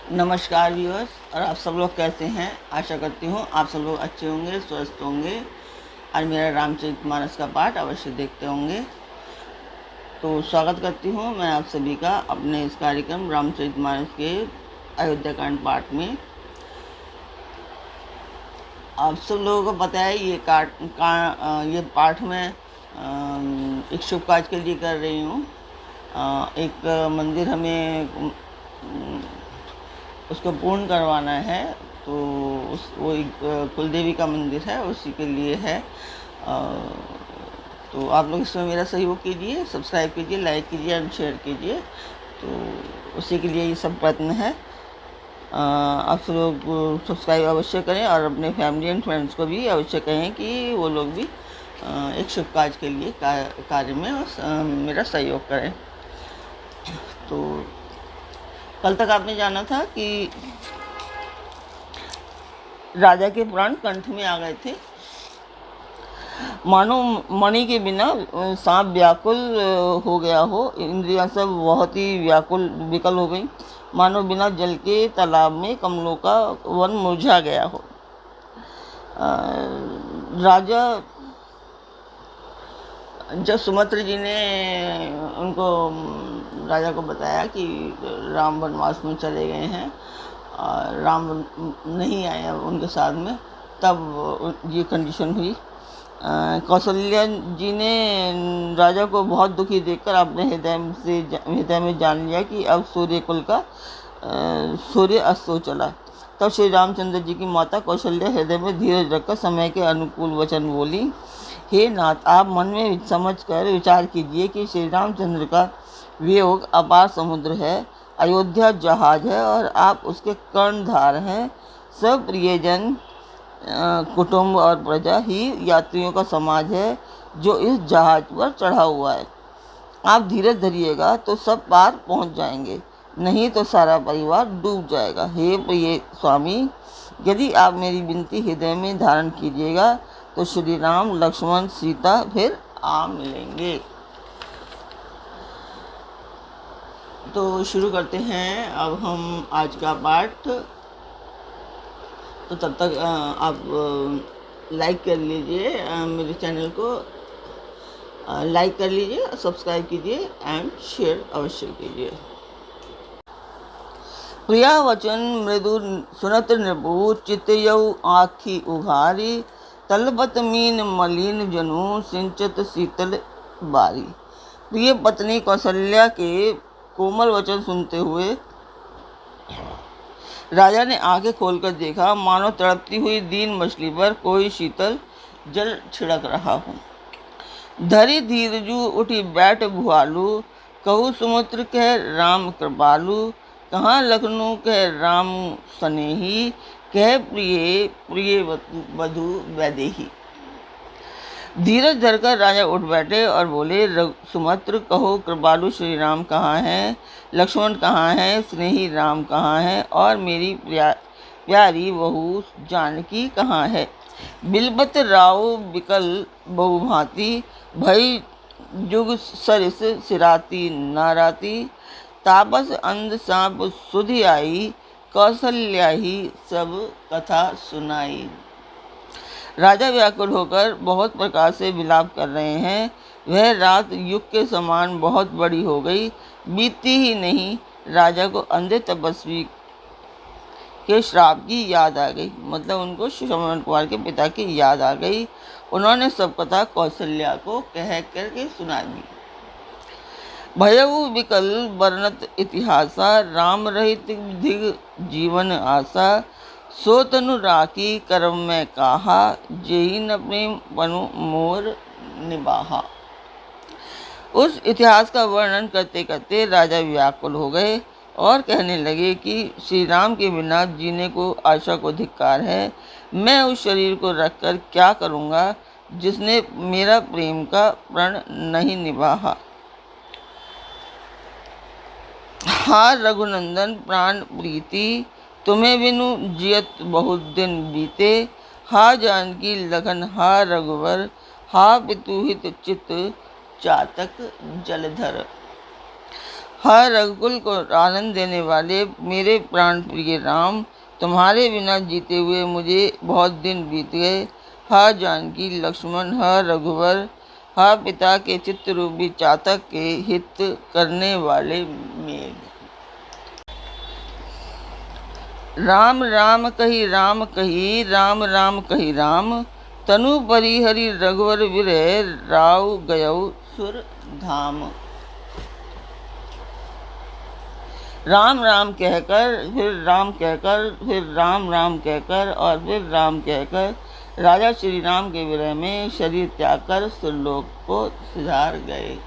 नमस्कार व्यूअर्स, और आप सब लोग कैसे हैं। आशा करती हूँ आप सब लोग अच्छे होंगे, स्वस्थ होंगे और मेरा रामचरितमानस का पाठ अवश्य देखते होंगे। तो स्वागत करती हूँ मैं आप सभी का अपने इस कार्यक्रम रामचरितमानस के अयोध्याकांड पाठ में। आप सब लोगों को पता है ये पाठ में एक शुभ कार्य के लिए कर रही हूँ। एक मंदिर हमें उसको पूर्ण करवाना है, तो वो एक कुलदेवी का मंदिर है, उसी के लिए है। तो आप लोग इसमें मेरा सहयोग कीजिए, सब्सक्राइब कीजिए, लाइक कीजिए और शेयर कीजिए। तो उसी के लिए ये सब प्रयत्न है। आप सब लोग सब्सक्राइब अवश्य करें और अपने फैमिली एंड फ्रेंड्स को भी अवश्य कहें कि वो लोग भी एक शुभ कार्य के लिए कार्य में मेरा सहयोग करें। तो कल तक आपने जाना था कि राजा के प्राण कंठ में आ गए थे, मानो मणि के बिना सांप व्याकुल हो गया हो। इंद्रियां सब बहुत ही व्याकुल विकल हो गई, मानो बिना जल के तालाब में कमलों का वन मुरझा गया हो। राजा जब सुमित्र जी ने उनको राजा को बताया कि राम वनवास में चले गए हैं और राम नहीं आए उनके साथ में, तब ये कंडीशन हुई। कौशल्या जी ने राजा को बहुत दुखी देखकर अपने हृदय में जान लिया कि अब सूर्य अस्त हो चला। तब श्री रामचंद्र जी की माता कौशल्या हृदय में धीरज रखकर समय के अनुकूल वचन बोली। हे नाथ, आप मन में समझ कर विचार कीजिए कि श्री रामचंद्र का वियोग अपार समुद्र है, अयोध्या जहाज है और आप उसके कर्णधार हैं। सब प्रियजन, कुटुंब और प्रजा ही यात्रियों का समाज है जो इस जहाज पर चढ़ा हुआ है। आप धीरज धरिएगा तो सब पार पहुंच जाएंगे, नहीं तो सारा परिवार डूब जाएगा। हे प्रिय स्वामी, यदि आप मेरी विनती हृदय में धारण कीजिएगा तो श्री राम, लक्ष्मण, सीता फिर आ मिलेंगे। तो शुरू करते हैं अब हम आज का पाठ। तो तब तक आप लाइक कर लीजिए, मेरे चैनल को लाइक कर लीजिए, सब्सक्राइब कीजिए एंड शेयर अवश्य कीजिए। प्रिया वचन मृदु सुनत नृपु, चितयौ आखी उघारी, तलबत मीन मलिन जनु, सिंचत शीतल बारी। प्रिय पत्नी कौशल्या के कोमल वचन सुनते हुए राजा ने आंखें खोलकर देखा, मानो तड़पती हुई दीन मछली पर कोई शीतल जल छिड़क रहा हो। धरी धीरजू उठी बैठ भुआलू, कहू सुमित्र कह राम कृपालु, कहाँ लखनऊ कह राम स्नेही, कह प्रिय प्रिय वधु वैदेही। धीरज धरकर राजा उठ बैठे और बोले, सुमित्र कहो कृपालु श्री राम कहाँ हैं, लक्ष्मण कहाँ हैं, स्नेही राम कहाँ हैं और मेरी प्यारी बहू जानकी कहाँ है। बिलबत राव विकल बहुभांति, भई जुग सरिस सिराती नाराती, तापस अंध सांप सुधि आई, कौशल्या ही सब कथा सुनाई। राजा व्याकुल होकर बहुत प्रकार से विलाप कर रहे हैं। वह रात युग के समान बहुत बड़ी हो गई, बीतती ही नहीं राजा को अंधे तपस्वी के श्राप की याद आ गई। मतलब उनको श्रवण कुमार के पिता की याद आ गई। उन्होंने सब कथा कौशल्या को कह करके सुना दी। भयउ विकल वर्णत इतिहासा, राम रहित दिग जीवन आशा, सो तनु राखी कर्म में कहा, जेहि न प्रेम बनु मोर निबाहा। उस इतिहास का वर्णन करते करते राजा व्याकुल हो गए और कहने लगे कि श्री राम के बिना जीने को आशा को धिक्कार है। मैं उस शरीर को रखकर क्या करूँगा जिसने मेरा प्रेम का प्रण नहीं निभाहा। हा रघुनंदन प्राण प्रीति, तुम्हें बिनु जियत बहुत दिन बीते। हा जानकी लखन हा रघुवर, हा पितुहित चित चातक जलधर। हर रघुकुल को आनंद देने वाले मेरे प्राण प्रिय राम, तुम्हारे बिना जीते हुए मुझे बहुत दिन बीत गए। हा जानकी लक्ष्मण, हा रघुवर, हा पिता के चित्त रूपी चातक के हित करने वाले मेघ। राम राम कही राम कही, राम राम कही राम, तनु परिहरि रघुवर विरह, राव गयौ सुर धाम। राम राम कहकर, फिर राम कहकर, फिर राम राम कहकर और फिर राम कहकर राजा श्री राम के विरह में शरीर त्याग कर सुरलोक को सिधार गए।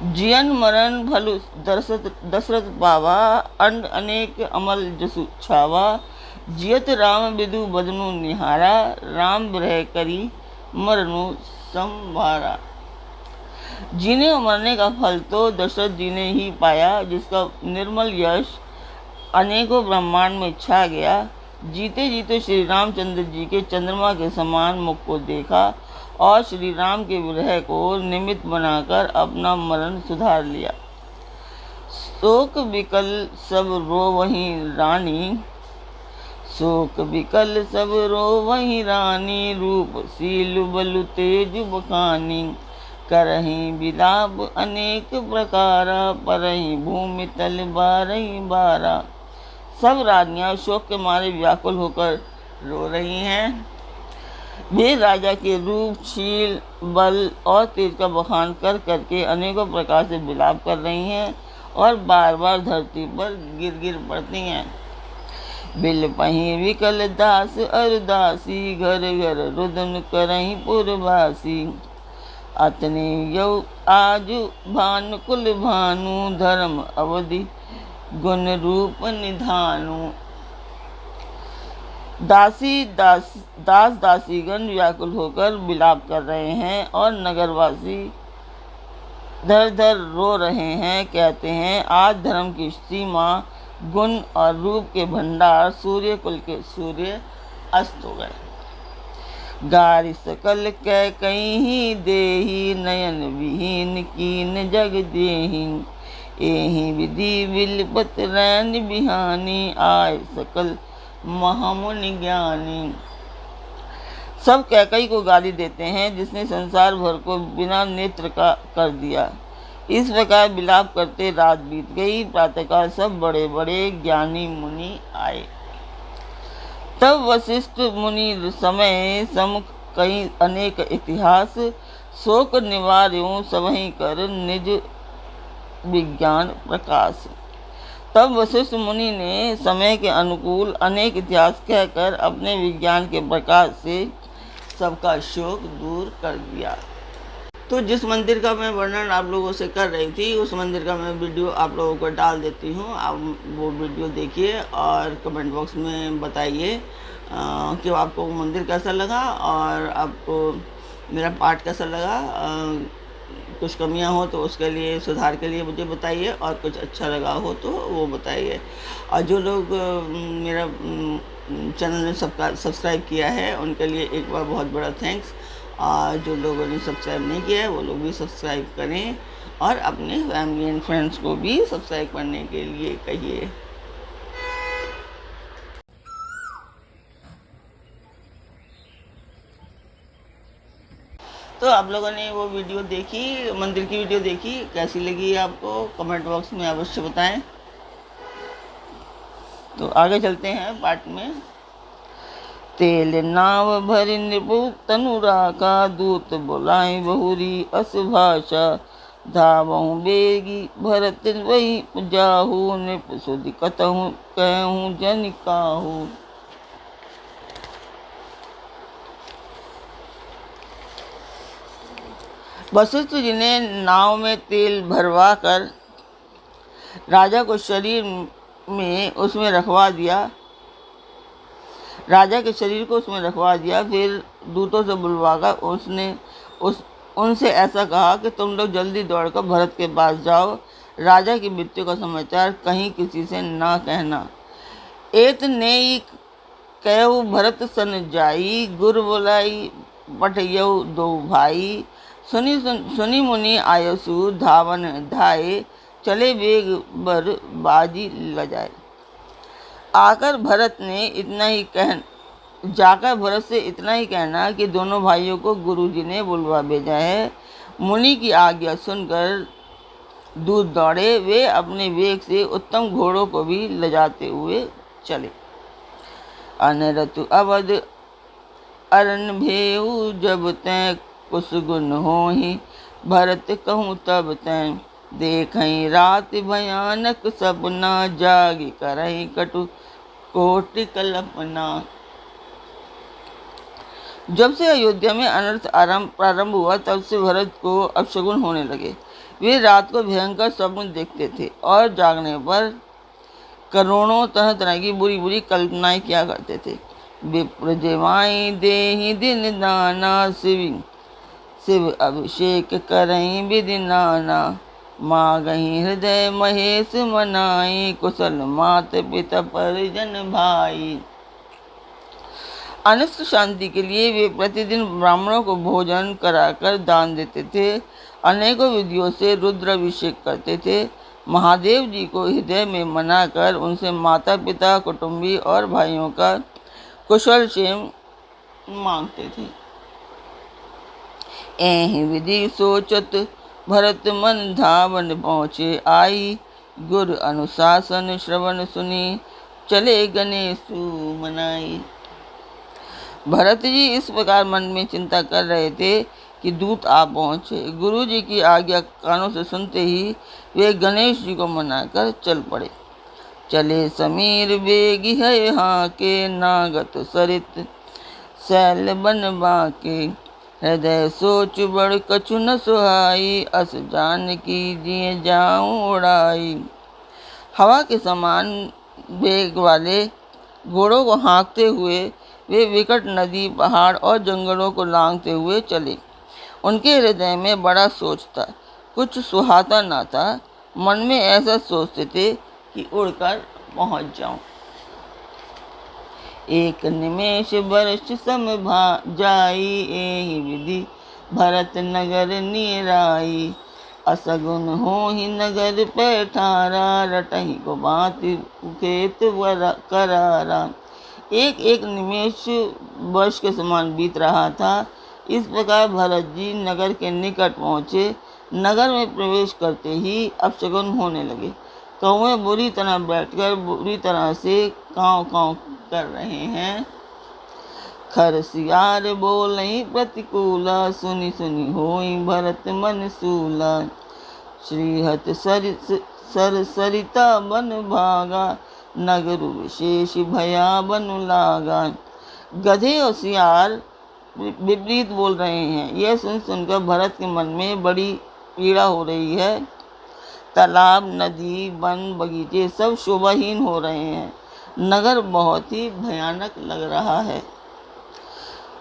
जियन मरण भलु दशरथ पावा, अंड अनेक अमल जसु छावा। जियत राम विदु बदनु निहारा, राम विरह करी मरनु संभारा। जीने और मरने का फल तो दशरथ जी ने ही पाया, जिसका निर्मल यश अनेकों ब्रह्मांड में छा गया। जीते जीते श्री रामचंद्र जी के चंद्रमा के समान मुख को देखा और श्री राम के विरह को निमित्त बनाकर अपना मरण सुधार लिया। शोक विकल सब रो वहीं रानी, शोक विकल सब रो वहीं रानी, रूप सील बलु तेज बखानी। करही विलाप अनेक प्रकारा, परही भूमि तल बारही बारा। सब रानियां शोक के मारे व्याकुल होकर रो रही हैं। वे राजा के रूप, शील, बल और तेज का बखान कर करके अनेकों प्रकार से विलाप कर रही हैं और बार बार धरती पर गिर गिर पड़ती हैं। बिल पही विकल दास अरदासी, घर घर रुदन करही पुरवासी। अतने यौ आज भानु कुल भानु, धर्म अवधि गुण रूप निधानु। दास दासीगण व्याकुल होकर विलाप कर रहे हैं और नगरवासी धर धर रो रहे हैं। कहते हैं, आज धर्म की सीमा, गुण और रूप के भंडार, सूर्य कुल के सूर्य अस्त हो गए। गारि सकल कै कहीं देही, नयन विहीन कीन जग देही। एहि विधि विलपत रैन बिहानी, आय सकल महामुनि ज्ञानी। सब कैकई को गाली देते हैं, जिसने संसार भर को बिना नेत्र का कर दिया। इस प्रकार विलाप करते रात बीत गई। प्रातःकाल सब बड़े बड़े ज्ञानी मुनि आए। तब वशिष्ठ मुनि समय समुख कई अनेक इतिहास, शोक निवार्यों सबहि कर निज विज्ञान प्रकाश। तब वशिष्ठ मुनि ने समय के अनुकूल अनेक इतिहास कहकर अपने विज्ञान के प्रकाश से सबका शोक दूर कर दिया। तो जिस मंदिर का मैं वर्णन आप लोगों से कर रही थी, उस मंदिर का मैं वीडियो आप लोगों को डाल देती हूँ। आप वो वीडियो देखिए और कमेंट बॉक्स में बताइए कि आपको वो मंदिर कैसा लगा और आपको मेरा पाठ कैसा लगा। कुछ कमियां हो तो उसके लिए, सुधार के लिए मुझे बताइए, और कुछ अच्छा लगा हो तो वो बताइए। और जो लोग मेरा चैनल ने सब्सक्राइब किया है उनके लिए एक बार बहुत बड़ा थैंक्स। और जो लोगों ने सब्सक्राइब नहीं किया है वो लोग भी सब्सक्राइब करें और अपने फैमिली एंड फ्रेंड्स को भी सब्सक्राइब करने के लिए कहिए। तो आप लोगों ने वो वीडियो देखी, मंदिर की वीडियो देखी, कैसी लगी आपको कमेंट बॉक्स में अवश्य बताएं। तो आगे चलते हैं पाठ में। तेल नाव भरि नृपु तनु राका, दूत बोलाई बहुरी अस भाषा। धावहु बेगी भरत वही जाहू, नृप सुधि कतहु कहूँ जन काहू। वशिष्ठ जी ने नाव में तेल भरवा कर राजा को शरीर में उसमें रखवा दिया। राजा के शरीर को उसमें रखवा दिया। फिर दूतों से बुलवाकर उनसे ऐसा कहा कि तुम लोग जल्दी दौड़कर भरत के पास जाओ। राजा की मृत्यु का समाचार कहीं किसी से ना कहना। एत नेई कहु भरत सन जाई, गुर बोलाई पठयऊ दो भाई। सुनी मुनि आयसु धावन धाये, चले वेग बर बाजी लजाए। आकर भरत ने इतना ही जाकर भरत से इतना ही कहना कि दोनों भाइयों को गुरुजी ने बुलवा भेजा है। मुनि की आज्ञा सुनकर दूर दौड़े। वे अपने वेग से उत्तम घोड़ों को भी लजाते हुए चले। अनरतु अवध अरन भेऊ जब तैं कुछ गुण होहि, भरत कहूँ तब तैं देखई रात भयानक सपना, जागी करई कटु कोटि कल्पना। जब से अयोध्या में अनर्थ प्रारंभ हुआ तब से भरत को अपशगुन होने लगे। वे रात को भयंकर स्वप्न देखते थे और जागने पर करोड़ों तरह तरह की बुरी बुरी कल्पनाएं किया करते थे। विप्र जेवाई देहि दिन दाना, शिव अभिषेक करई विधि नाना, मागही हृदय महेश मनाई, कुशल मात पिता परिजन भाई। अनिष्ट शांति के लिए वे प्रतिदिन ब्राह्मणों को भोजन कराकर दान देते थे। अनेकों विधियों से रुद्राभिषेक करते थे। महादेव जी को हृदय में मनाकर उनसे माता पिता, कुटुंबी और भाइयों का कुशल क्षेम मांगते थे। एहि विधि सोचत भरत मन धावन पहुँचे आई, गुरु अनुशासन श्रवण सुनी चले गणेशु मनाई। भरत जी इस प्रकार मन में चिंता कर रहे थे कि दूत आ पहुँचे। गुरु जी की आज्ञा कानों से सुनते ही वे गणेश जी को मनाकर चल पड़े। चले समीर बेगी है यहाँ के, नागत सरित शैल बन बाके, हृदय सोच बड़ कछु न सुहाई, अस जान की जिए जाऊं उड़ाई। हवा के समान वेग वाले घोड़ों को हाँकते हुए वे विकट नदी, पहाड़ और जंगलों को लांघते हुए चले। उनके हृदय में बड़ा सोच था, कुछ सुहाता ना था। मन में ऐसा सोचते थे कि उड़कर पहुंच जाऊं। एक निमेष वर्ष सम जाई, एहि विधि भरत नगर निराई, असगुन होहि नगर पैठारा, रटहि को भांति खेत करारा। एक एक निमेष वर्ष के समान बीत रहा था। इस प्रकार भरत जी नगर के निकट पहुँचे। नगर में प्रवेश करते ही अपशगुन होने लगे। कौवे बुरी तरह बैठकर बुरी तरह से काँव काँव कर रहे हैं। खरसियार बोलहि प्रतिकूला, सुनि सुनि होई भरत मन सूला, श्रीहत सर सरिता बन भागा, नगर विशेष भया बनु लागा। गधे और सियार विपरीत बोल रहे हैं। यह सुनकर भरत के मन में बड़ी पीड़ा हो रही है। तालाब, नदी, वन, बगीचे सब शोभाहीन हो रहे हैं। नगर बहुत ही भयानक लग रहा है।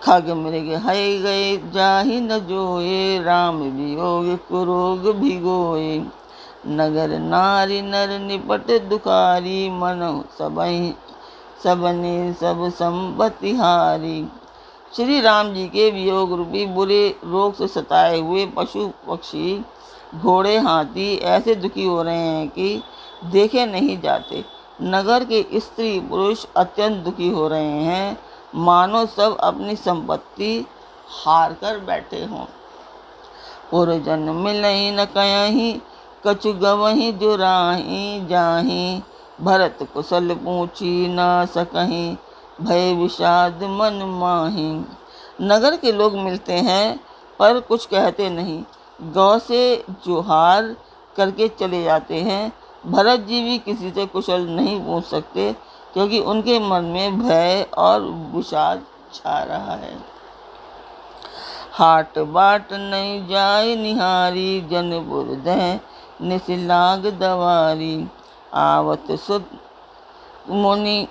खग मृग हय गए जाहि न जोए, राम वियोग कुरोग भिगोए, नगर नारी नर निपट दुखारी, मनहु सबने सब संपत्ति हारी। श्री राम जी के वियोग रूपी बुरे रोग से सताए हुए पशु पक्षी, घोड़े, हाथी ऐसे दुखी हो रहे हैं कि देखे नहीं जाते। नगर के स्त्री पुरुष अत्यंत दुखी हो रहे हैं, मानो सब अपनी संपत्ति हार कर बैठे हों। पुरजन मिलहि न कयहि, कछु गवहि जो राहि जाहि, भरत कुशल पूछी न सकहि, भय विषाद मन माही। नगर के लोग मिलते हैं पर कुछ कहते नहीं, गौ से जोहार करके चले जाते हैं। भरत जी भी किसी से कुशल नहीं पूछ सकते क्योंकि उनके मन में भय और विषाद छा रहा है। हाट बाट नहीं जाय निहारी, जनपुर दह निसिलाग दवारी, आवत सुत मुनि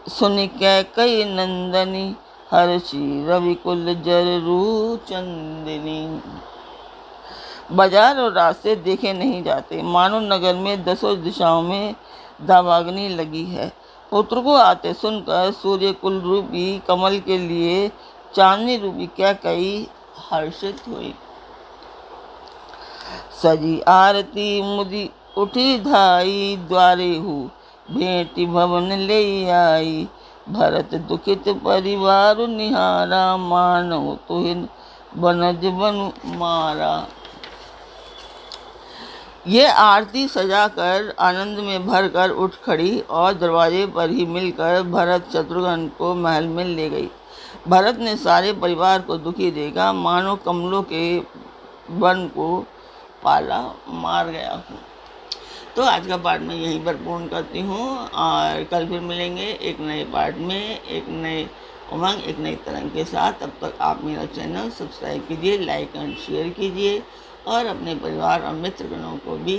सुनि कई नंदनी, हर्षि रविकुल जरू चंदनी। बाजार और रास्ते देखे नहीं जाते, मानो नगर में दसों दिशाओं में दावाग्नि लगी है। पुत्र को आते सुनकर सूर्यकुल रूपी कमल के लिए चांदनी रूपी कैकई हर्षित हुई। सजी आरती उठी धाई द्वारे हूँ, भेंट भवन ले आई। भरत दुखित परिवार निहारा, मानव तुहिन बनज बनु मारा। ये आरती सजाकर आनंद में भरकर उठ खड़ी और दरवाजे पर ही मिलकर भरत शत्रुघ्न को महल में ले गई। भरत ने सारे परिवार को दुखी देखा, मानो कमलों के वन को पाला मार गया हूँ। तो आज का पार्ट मैं यहीं पर पूर्ण करती हूँ और कल फिर मिलेंगे एक नए पार्ट में, एक नए उमंग, एक नई तरंग के साथ। तब तक आप मेरा चैनल सब्सक्राइब कीजिए, लाइक एंड शेयर कीजिए और अपने परिवार और मित्रगणों को भी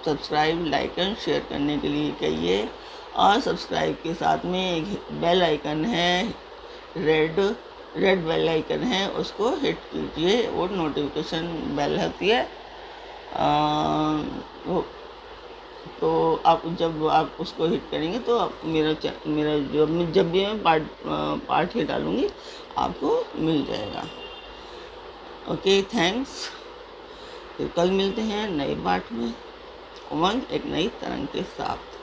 सब्सक्राइब, लाइक एंड शेयर करने के लिए कहिए। और सब्सक्राइब के साथ में एक बेल आइकन है, रेड बेल आइकन है, उसको हिट कीजिए। वो नोटिफिकेशन बेल होती है, तो आप जब आप उसको हिट करेंगे तो आप मेरा जब भी मैं पार्ट हिट डालूँगी आपको मिल जाएगा। Okay, thanks. फिर कल मिलते हैं नए पार्ट में, उमंग एक नई तरंग के साथ।